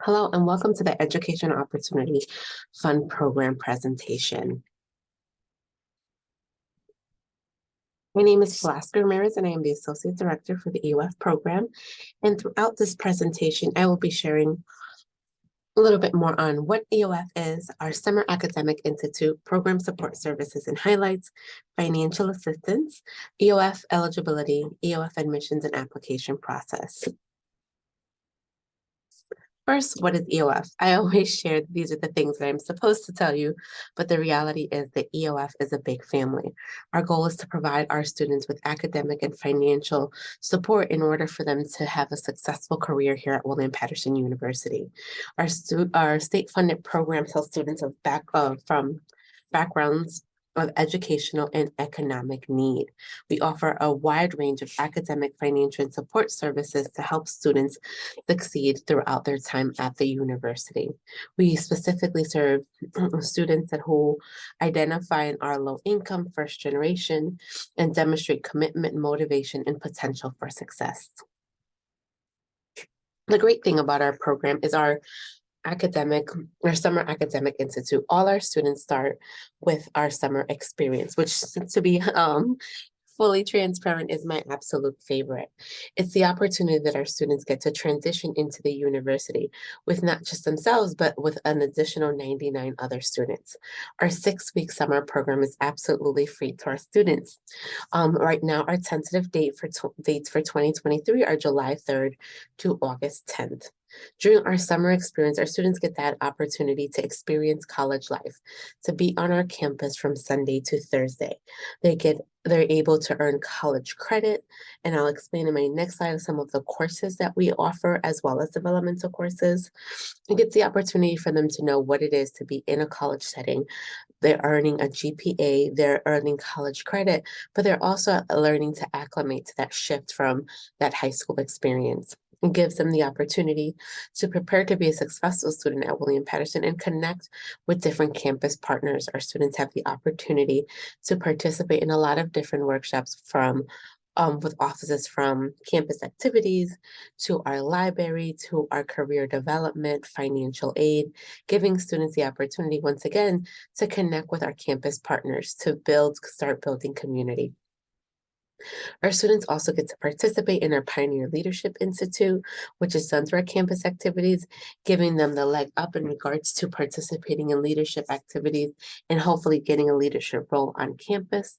Hello and welcome to the Education Opportunity Fund Program presentation. My name is Velasca Ramirez and I am the Associate Director for the EOF program. And throughout this presentation, I will be sharing a little bit more on what EOF is, our Summer Academic Institute, program support services and highlights, financial assistance, EOF eligibility, EOF admissions and application process. First, what is EOF? I always share these are the things that I'm supposed to tell you, but the reality is that EOF is a big family. Our goal is to provide our students with academic and financial support in order for them to have a successful career here at William Patterson University. Our state-funded programs help students from backgrounds of educational and economic need. We offer a wide range of academic, financial, and support services to help students succeed throughout their time at the university. We specifically serve students who identify and are low income, first generation, and demonstrate commitment, motivation, and potential for success. The great thing about our program is our Summer Academic Institute. All our students start with our summer experience, which, to be fully transparent, is my absolute favorite. It's the opportunity that our students get to transition into the university with not just themselves, but with an additional 99 other students. Our 6-week summer program is absolutely free to our students. Right now, our tentative dates for 2023 are July 3rd to August 10th. During our summer experience, our students get that opportunity to experience college life, to be on our campus from Sunday to Thursday. They're able to earn college credit, and I'll explain in my next slide some of the courses that we offer, as well as developmental courses. It gets the opportunity for them to know what it is to be in a college setting. They're earning a GPA, they're earning college credit, but they're also learning to acclimate to that shift from that high school experience. It gives them the opportunity to prepare to be a successful student at William Patterson and connect with different campus partners. Our students have the opportunity to participate in a lot of different workshops with offices from campus activities to our library, to our career development, financial aid, giving students the opportunity once again to connect with our campus partners to start building community. Our students also get to participate in our Pioneer Leadership Institute, which is done through our campus activities, giving them the leg up in regards to participating in leadership activities and hopefully getting a leadership role on campus.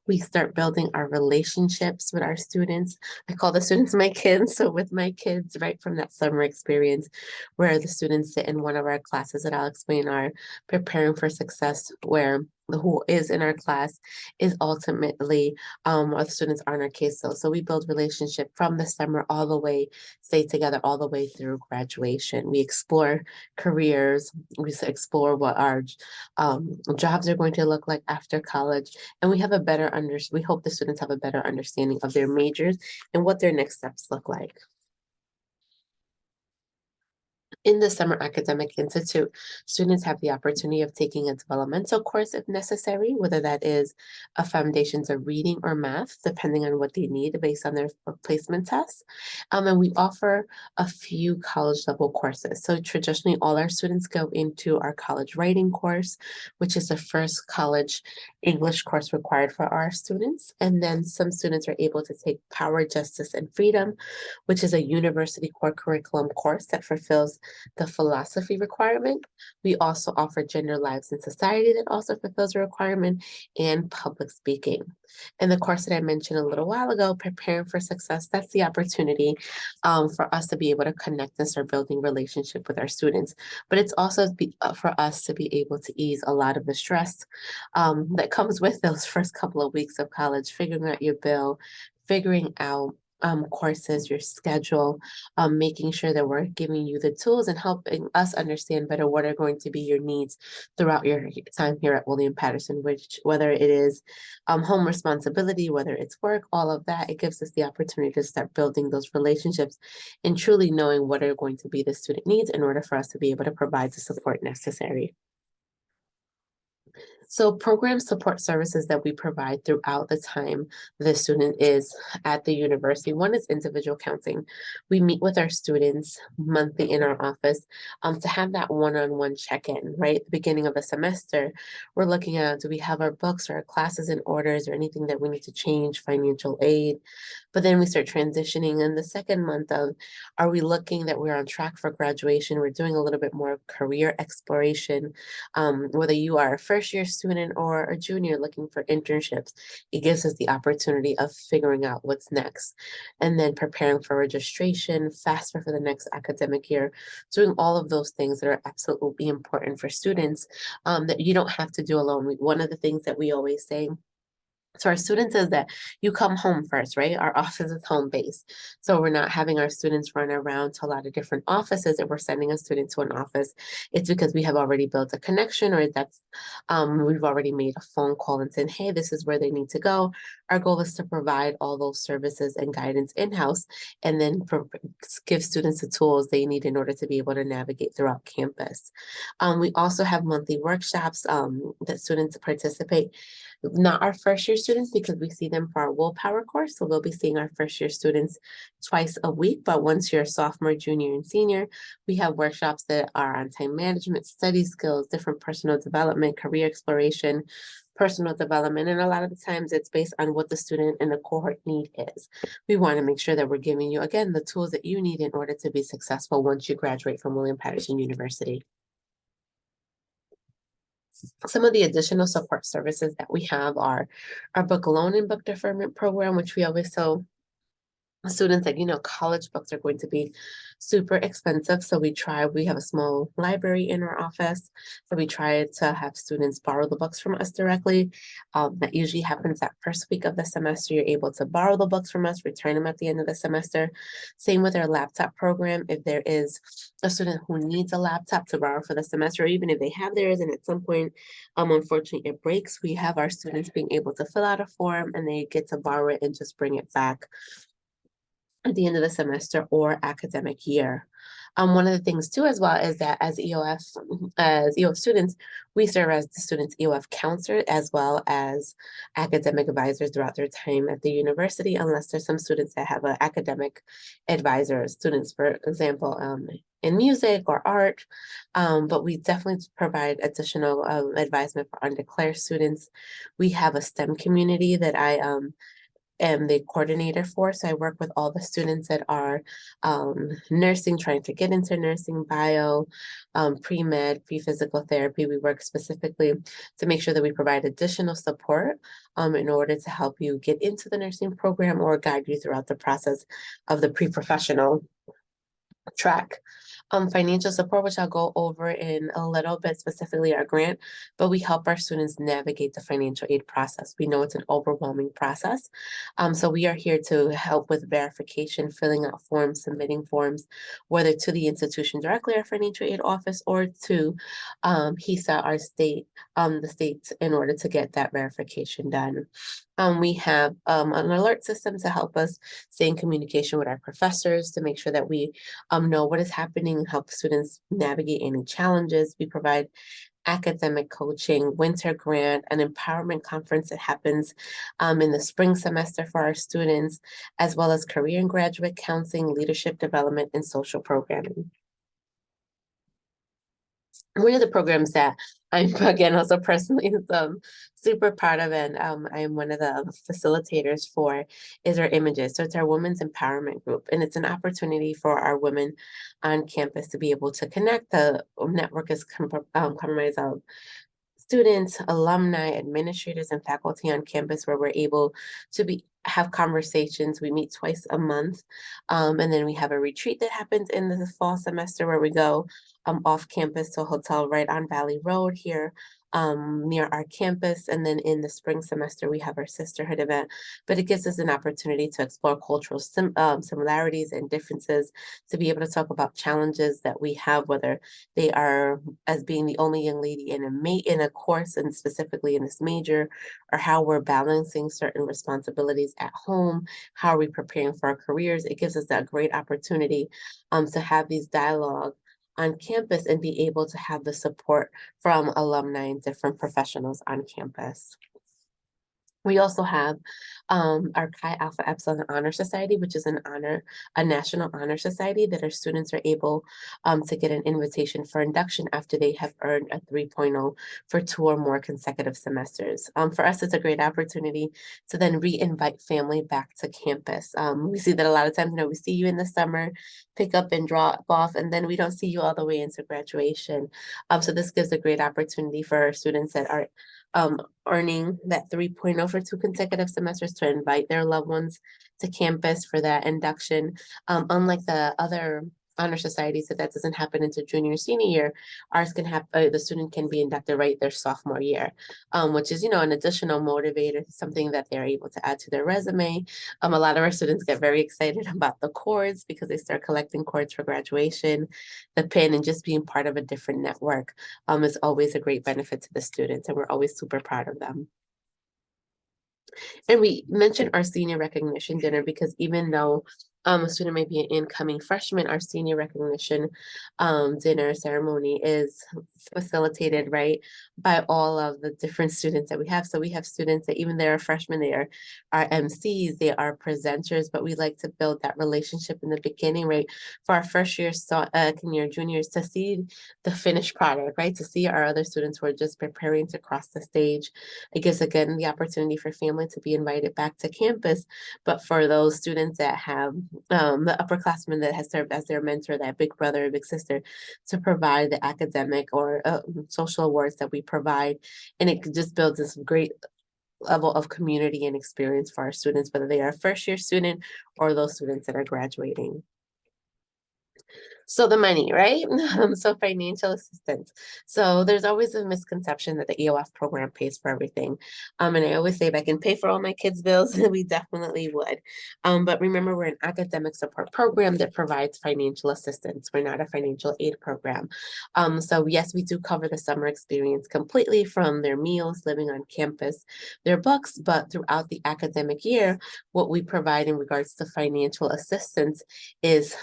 We start building our relationships with our students. I call the students my kids. So with my kids, right from that summer experience, where the students sit in one of our classes that I'll explain are Preparing for Success, where who is in our class is ultimately the students are in our case. So we build relationship from the summer all the way, stay together all the way through graduation. We explore careers, we explore what our jobs are going to look like after college, and we have a better we hope the students have a better understanding of their majors and what their next steps look like. In the Summer Academic Institute, students have the opportunity of taking a developmental course if necessary, whether that is a foundations of reading or math, depending on what they need based on their placement tests. And we offer a few college level courses. So traditionally, all our students go into our college writing course, which is the first college English course required for our students. And then some students are able to take Power, Justice, and Freedom, which is a university core curriculum course that fulfills the philosophy requirement. We also offer Gender, Lives, and Society that also fulfills a requirement, and public speaking. And the course that I mentioned a little while ago, Preparing for Success, that's the opportunity for us to be able to connect and start building relationship with our students. But it's also for us to be able to ease a lot of the stress that comes with those first couple of weeks of college, figuring out your bill, figuring out courses, your schedule, making sure that we're giving you the tools and helping us understand better what are going to be your needs throughout your time here at William Patterson, which whether it is home responsibility, whether it's work, all of that, it gives us the opportunity to start building those relationships and truly knowing what are going to be the student needs in order for us to be able to provide the support necessary. So program support services that we provide throughout the time the student is at the university. One is individual counseling. We meet with our students monthly in our office to have that one-on-one check-in, right? At the beginning of the semester, we're looking at, do we have our books or our classes in order? Is there anything that we need to change, financial aid? But then we start transitioning in the second month of, are we looking that we're on track for graduation? We're doing a little bit more of career exploration. Whether you are a first year student or a junior looking for internships, it gives us the opportunity of figuring out what's next and then preparing for registration, FAFSA for the next academic year, doing all of those things that are absolutely important for students that you don't have to do alone. One of the things that we always say to our students is that you come home first, right? Our office is home base. So we're not having our students run around to a lot of different offices. If we're sending a student to an office, it's because we have already built a connection or we've already made a phone call and said, hey, this is where they need to go. Our goal is to provide all those services and guidance in-house and then give students the tools they need in order to be able to navigate throughout campus. We also have monthly workshops that students participate, not our first year students because we see them for our willpower course. So we'll be seeing our first year students twice a week. But once you're a sophomore, junior, and senior, we have workshops that are on time management, study skills, different personal development, career exploration, personal development. And a lot of the times it's based on what the student and the cohort need is. We want to make sure that we're giving you, again, the tools that you need in order to be successful once you graduate from William Patterson University. Some of the additional support services that we have are our book loan and book deferment program, which we always tell students that, college books are going to be super expensive. So we have a small library in our office. So we try to have students borrow the books from us directly. That usually happens that first week of the semester. You're able to borrow the books from us, return them at the end of the semester. Same with our laptop program. If there is a student who needs a laptop to borrow for the semester, or even if they have theirs and at some point, unfortunately it breaks, we have our students being able to fill out a form and they get to borrow it and just bring it back at the end of the semester or academic year. One of the things too as well is that as EOF students, we serve as the students' EOF counselor as well as academic advisors throughout their time at the university, unless there's some students that have an academic advisor, students, for example, in music or art, but we definitely provide additional advisement for undeclared students. We have a STEM community that I am the coordinator for. So I work with all the students that are nursing, trying to get into nursing, bio, pre-med, pre-physical therapy. We work specifically to make sure that we provide additional support in order to help you get into the nursing program or guide you throughout the process of the pre-professional track. Financial support, which I'll go over in a little bit, specifically our grant, but we help our students navigate the financial aid process. We know it's an overwhelming process. So we are here to help with verification, filling out forms, submitting forms, whether to the institution directly, our financial aid office, or to HISA, our state, the state, in order to get that verification done. We have an alert system to help us stay in communication with our professors to make sure that we know what is happening, help students navigate any challenges. We provide academic coaching, winter grant, an empowerment conference that happens in the spring semester for our students, as well as career and graduate counseling, leadership development, and social programming. One of the programs that I'm again also personally super proud of and I am one of the facilitators for is our images. So it's our women's empowerment group, and it's an opportunity for our women on campus to be able to connect. The network is comprised of students, alumni, administrators, and faculty on campus where we're able to have conversations. We meet twice a month. And then we have a retreat that happens in the fall semester where we go off campus to a hotel right on Valley Road here near our campus. And then in the spring semester, we have our sisterhood event, but it gives us an opportunity to explore cultural similarities and differences, to be able to talk about challenges that we have, whether they are as being the only young lady in a course, and specifically in this major, or how we're balancing certain responsibilities at home, how are we preparing for our careers. It gives us that great opportunity to have these dialogue on campus and be able to have the support from alumni and different professionals on campus. We also have our Chi Alpha Epsilon Honor Society, which is a national honor society that our students are able to get an invitation for induction after they have earned a 3.0 for 2 or more consecutive semesters. For us, it's a great opportunity to then re-invite family back to campus. We see that a lot of times, we see you in the summer, pick up and drop off, and then we don't see you all the way into graduation. So this gives a great opportunity for our students that are earning that 3.0 for 2 consecutive semesters to invite their loved ones to campus for that induction. Unlike the other honor societies, that doesn't happen into junior and senior year, ours can happen, the student can be inducted right their sophomore year, which is, an additional motivator, something that they're able to add to their resume. A lot of our students get very excited about the cords because they start collecting cords for graduation, the pin, and just being part of a different network is always a great benefit to the students, and we're always super proud of them. And we mentioned our senior recognition dinner because even though a student may be an incoming freshman, our senior recognition dinner ceremony is facilitated, right, by all of the different students that we have. So we have students that even they're freshmen, they are MCs, they are presenters, but we like to build that relationship in the beginning, right, for our first year, senior, juniors to see the finished product, right, to see our other students who are just preparing to cross the stage. It gives, again, the opportunity for family to be invited back to campus, but for those students that have the upperclassman that has served as their mentor, that big brother or big sister, to provide the academic or social awards that we provide. And it just builds this great level of community and experience for our students, whether they are a first year student or those students that are graduating. So the money, right? So financial assistance. So there's always a misconception that the EOF program pays for everything. And I always say if I can pay for all my kids' bills, we definitely would. But remember, we're an academic support program that provides financial assistance. We're not a financial aid program. So yes, we do cover the summer experience completely, from their meals, living on campus, their books, but throughout the academic year, what we provide in regards to financial assistance is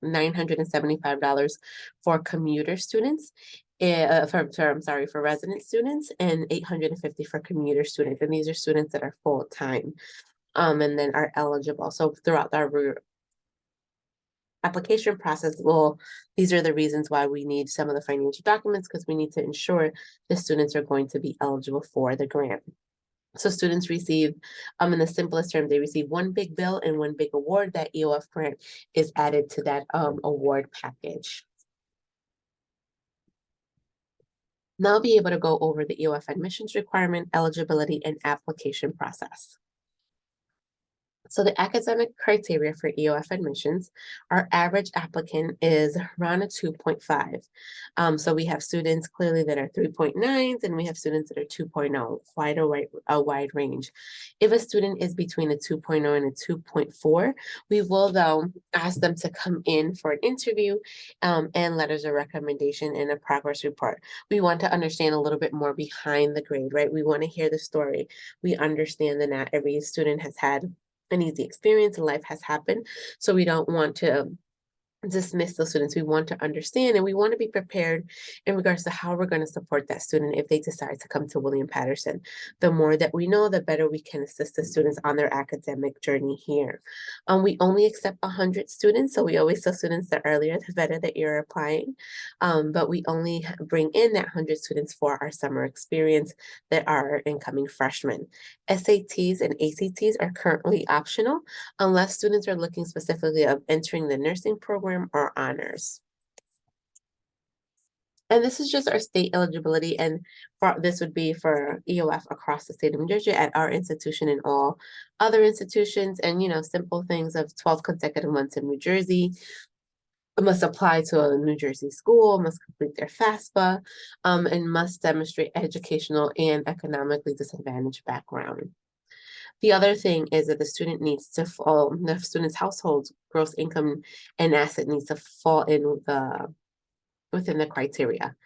$975 for commuter students, for resident students, and $850 for commuter students. And these are students that are full-time, and then are eligible. So throughout our application process, these are the reasons why we need some of the financial documents, because we need to ensure the students are going to be eligible for the grant. So students receive, in the simplest term, they receive one big bill and one big award. That EOF grant is added to that award package. Now I'll be able to go over the EOF admissions requirement, eligibility, and application process. So the academic criteria for EOF admissions, our average applicant is around a 2.5. So we have students clearly that are 3.9s, and we have students that are 2.0, quite a wide range. If a student is between a 2.0 and a 2.4, we will though ask them to come in for an interview and letters of recommendation and a progress report. We want to understand a little bit more behind the grade, right? We want to hear the story. We understand that not every student has had an easy experience and life has happened. So we don't want to dismiss those students. We want to understand, and we want to be prepared in regards to how we're going to support that student if they decide to come to William Patterson. The more that we know, the better we can assist the students on their academic journey here. We only accept 100 students, so we always tell students the earlier the better that you're applying. But we only bring in that 100 students for our summer experience that are incoming freshmen. SATs and ACTs are currently optional unless students are looking specifically of entering the nursing program or honors. And this is just our state eligibility, and this would be for EOF across the state of New Jersey, at our institution and all other institutions. And simple things of 12 consecutive months in New Jersey, must apply to a New Jersey school, must complete their FAFSA, and must demonstrate educational and economically disadvantaged background. The other thing is that the student needs to fall, the student's household gross income and asset needs to fall within the criteria.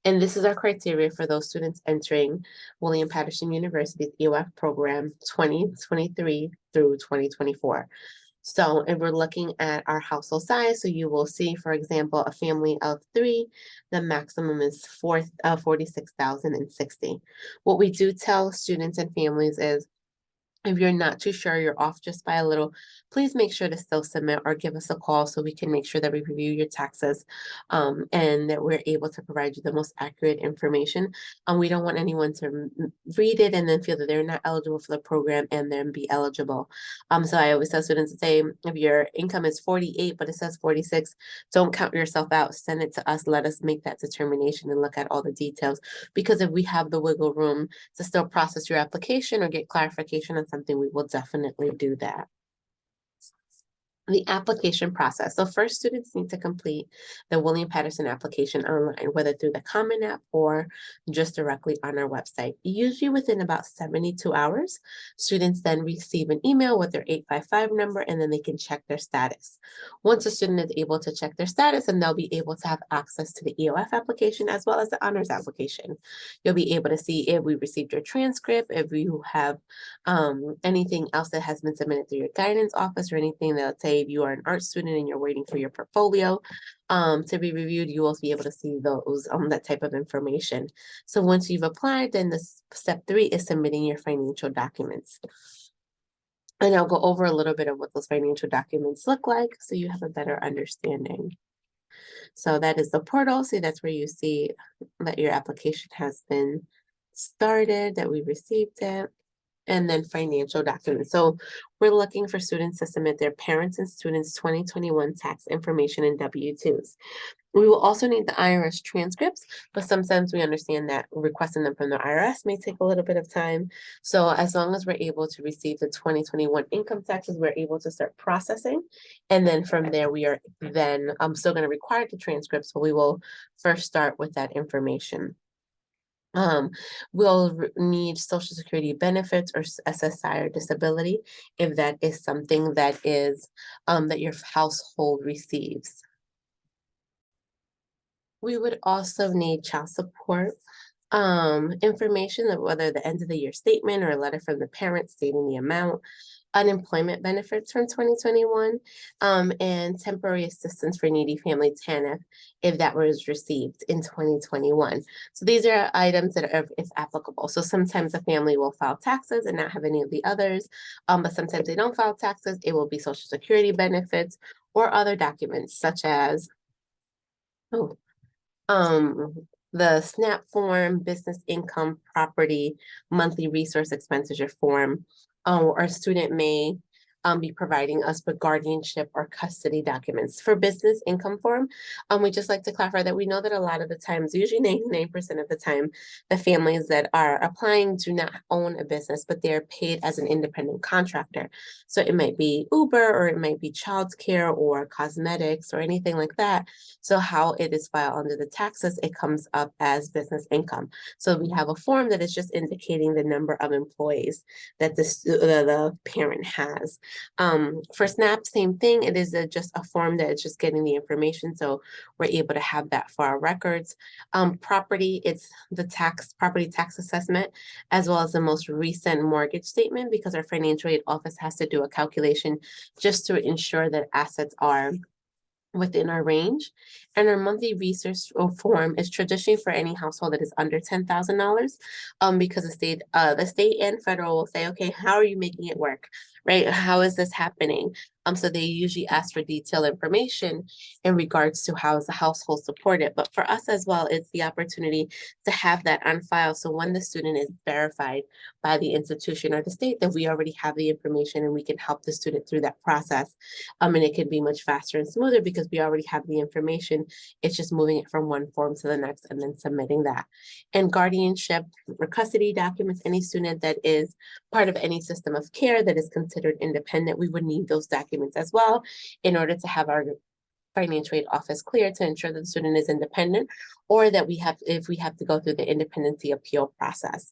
And this is our criteria for those students entering William Patterson University's EOF program 2023 through 2024. So if we're looking at our household size, so you will see, for example, a family of 3, the maximum is 46,060. What we do tell students and families is, if you're not too sure, you're off just by a little, please make sure to still submit or give us a call so we can make sure that we review your taxes, and that we're able to provide you the most accurate information. We don't want anyone to read it and then feel that they're not eligible for the program and then be eligible. So I always tell students to say, if your income is 48, but it says 46, don't count yourself out. Send it to us. Let us make that determination and look at all the details. Because if we have the wiggle room to still process your application or get clarification on something, we will definitely do that. The application process. So first, students need to complete the William Patterson application online, whether through the Common App or just directly on our website. Usually within about 72 hours, students then receive an email with their 855 number, and then they can check their status. Once a student is able to check their status, and they'll be able to have access to the EOF application as well as the honors application. You'll be able to see if we received your transcript, if you have anything else that has been submitted through your guidance office, or anything that'll say if you are an art student and you're waiting for your portfolio to be reviewed, you will be able to see those that type of information. So once you've applied, then step 3 is submitting your financial documents. And I'll go over a little bit of what those financial documents look like so you have a better understanding. So that is the portal. See, that's where you see that your application has been started, that we received it. And then financial documents. So we're looking for students to submit their parents and students' 2021 tax information and W-2s. We will also need the IRS transcripts, but sometimes we understand that requesting them from the IRS may take a little bit of time. So as long as we're able to receive the 2021 income taxes, we're able to start processing. And then from there, we are then still going to require the transcripts, but we will first start with that information. We'll need Social Security benefits or SSI or disability if that is something that is that your household receives. We would also need child support information, of whether the end of the year statement or a letter from the parent stating the amount, unemployment benefits from 2021, and temporary assistance for needy family TANF if that was received in 2021. So these are items that are, if applicable. So sometimes a family will file taxes and not have any of the others, but sometimes they don't file taxes. It will be Social Security benefits or other documents such as, the SNAP form, business income, property, monthly resource expenditure form, or a student may be providing us with guardianship or custody documents. For business income form, we just like to clarify that we know that a lot of the times, usually 99% of the time, the families that are applying do not own a business, but they're paid as an independent contractor. So it might be Uber, or it might be childcare or cosmetics or anything like that. So how it is filed under the taxes, it comes up as business income. So we have a form that is just indicating the number of employees that the parent has. For SNAP, same thing. It is just a form that is just getting the information, so we're able to have that for our records. Property, it's the property tax assessment, as well as the most recent mortgage statement, because our financial aid office has to do a calculation just to ensure that assets are within our range. And our monthly research form is traditionally for any household that is under $10,000, because the state and federal will say, okay, how are you making it work, right? How is this happening? So they usually ask for detailed information in regards to how is the household supported. But for us as well, it's the opportunity to have that on file. So when the student is verified by the institution or the state, that we already have the information and we can help the student through that process. And it can be much faster and smoother because we already have the information. It's just moving it from one form to the next and then submitting that. And guardianship or custody documents, any student that is part of any system of care that is considered independent, we would need those documents as well in order to have our financial aid office clear to ensure that the student is independent, or that if we have to go through the independency appeal process.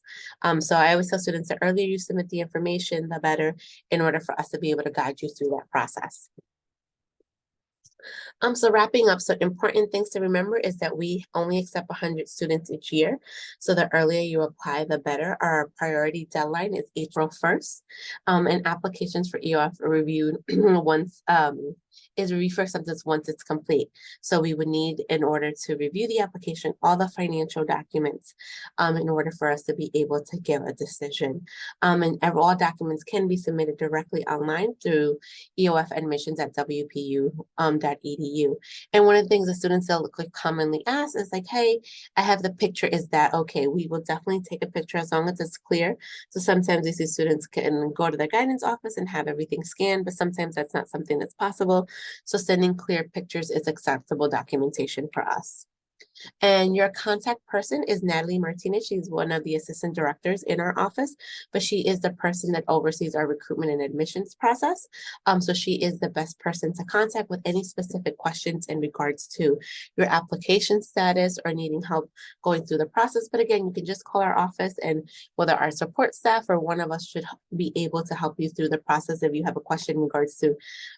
So I always tell students the earlier you submit the information, the better, in order for us to be able to guide you through that process. So wrapping up, so important things to remember is that we only accept 100 students each year. So the earlier you apply, the better. Our priority deadline is April 1st. And applications for EOF are reviewed once, is reviewed for acceptance once it's complete. So we would need, in order to review the application, all the financial documents in order for us to be able to give a decision. And all documents can be submitted directly online through EOF admissions at wpu.edu. And one of the things the students they'll commonly ask is like, hey, I have the picture, is that okay? We will definitely take a picture as long as it's clear. So sometimes we see students can go to the guidance office and have everything scanned, but sometimes that's not something that's possible. So sending clear pictures is acceptable documentation for us. And your contact person is Natalie Martinez. She's one of the assistant directors in our office, but she is the person that oversees our recruitment and admissions process. So she is the best person to contact with any specific questions in regards to your application status or needing help going through the process. But again, you can just call our office, and whether our support staff or one of us should be able to help you through the process if you have a question in regards to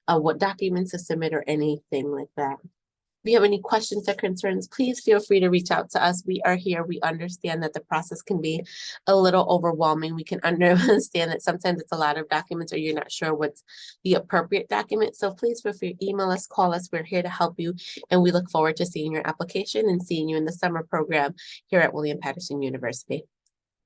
what documents to submit or anything like that. If you have any questions or concerns, please feel free to reach out to us. We are here. We understand that the process can be a little overwhelming. We can understand that sometimes it's a lot of documents or you're not sure what's the appropriate document. So please feel free to email us, call us. We're here to help you. And we look forward to seeing your application and seeing you in the summer program here at William Patterson University.